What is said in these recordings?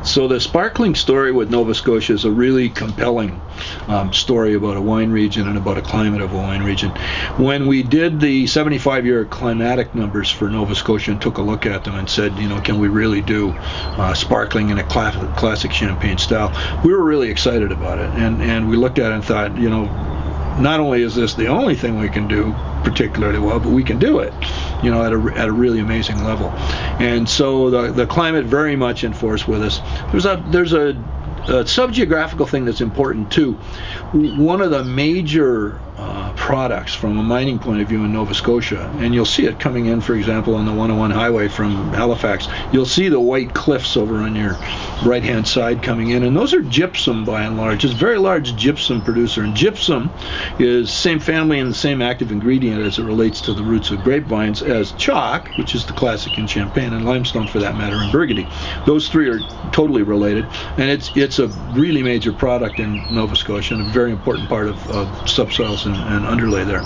So the sparkling story with Nova Scotia is a really compelling story about a wine region and about a climate of a wine region. When we did the 75-year climatic numbers for Nova Scotia and took a look at them and said, can we really do sparkling in a classic champagne style, we were really excited about it. And we looked at it and thought, not only is this the only thing we can do particularly well, but we can do it, at a really amazing level. And so the climate very much in force with us. There's a sub-geographical thing that's important too. One of the major products from a mining point of view in Nova Scotia, and you'll see it coming in, for example, on the 101 highway from Halifax, you'll see the white cliffs over on your right-hand side coming in, and those are gypsum by and large. It's a very large gypsum producer, and gypsum is same family and the same active ingredient as it relates to the roots of grapevines as chalk, which is the classic in Champagne, and limestone for that matter in Burgundy. Those three are totally related, and it's a really major product in Nova Scotia and a very important part of subsoils and underlay there.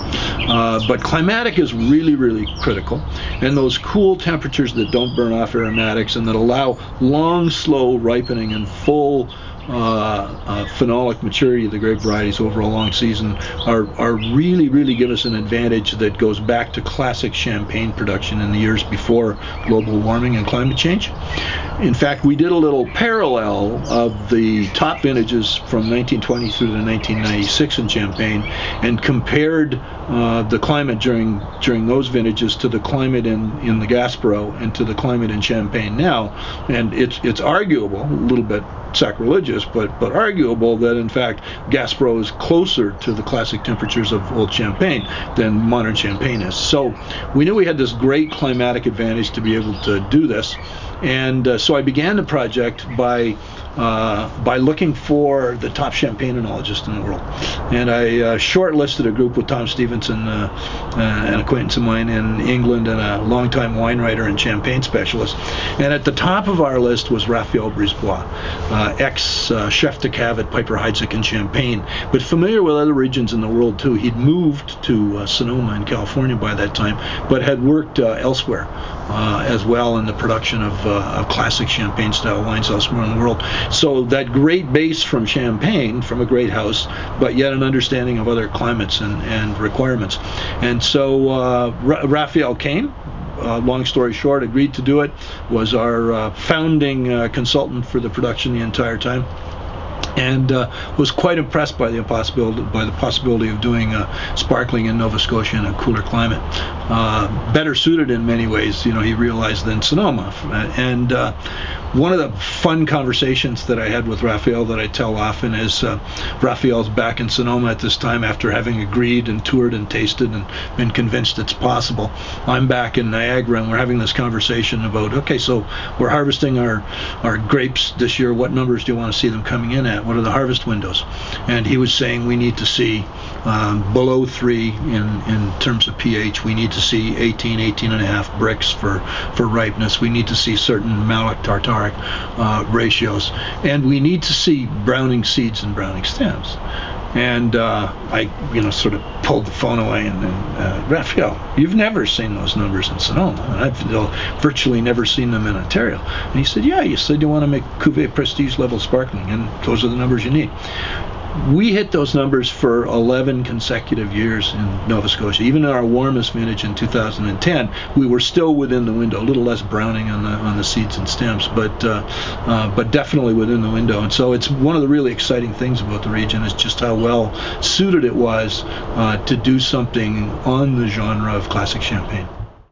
But climatic is really, really critical, and those cool temperatures that don't burn off aromatics and that allow long, slow ripening and full phenolic maturity of the grape varieties over a long season are really, really give us an advantage that goes back to classic champagne production in the years before global warming and climate change. In fact, we did a little parallel of the top vintages from 1920 through to 1996 in Champagne and compared the climate during those vintages to the climate in the Gaspereau and to the climate in Champagne now. And it's arguable, a little bit sacrilegious, but arguable that in fact Gaspereau is closer to the classic temperatures of old Champagne than modern Champagne is. So we knew we had this great climatic advantage to be able to do this, and so I began the project by looking for the top champagne enologists in the world, and I shortlisted a group with Tom Stevenson, an acquaintance of mine in England and a longtime wine writer and champagne specialist. And at the top of our list was Raphael Brisebois, ex-chef de cave at Piper Heidsieck in Champagne, but familiar with other regions in the world too. He'd moved to Sonoma in California by that time, but had worked elsewhere as well in the production of classic champagne style wines elsewhere in the world. So that great base from Champagne, from a great house, but yet an understanding of other climates and requirements. And so Raphael came, long story short, agreed to do it, was our founding consultant for the production the entire time, and was quite impressed by the possibility of doing sparkling in Nova Scotia in a cooler climate, better suited in many ways, he realized, than Sonoma. And one of the fun conversations that I had with Raphael that I tell often is Raphael's back in Sonoma at this time after having agreed and toured and tasted and been convinced it's possible. I'm back in Niagara, and we're having this conversation about, okay, so we're harvesting our grapes this year. What numbers do you want to see them coming in at? What are the harvest windows? And he was saying we need to see below 3 in terms of pH. We need to see 18 and a half bricks for ripeness. We need to see certain malic tartaric ratios, and we need to see browning seeds and browning stems. And I sort of pulled the phone away and Raphael, you've never seen those numbers in Sonoma, and I've virtually never seen them in Ontario. And he said, yeah, you said you want to make Cuvée Prestige level sparkling, and those are the numbers you need. We hit those numbers for 11 consecutive years in Nova Scotia. Even in our warmest vintage in 2010, we were still within the window, a little less browning on the seeds and stems, but definitely within the window. And so it's one of the really exciting things about the region is just how well suited it was to do something on the genre of classic champagne.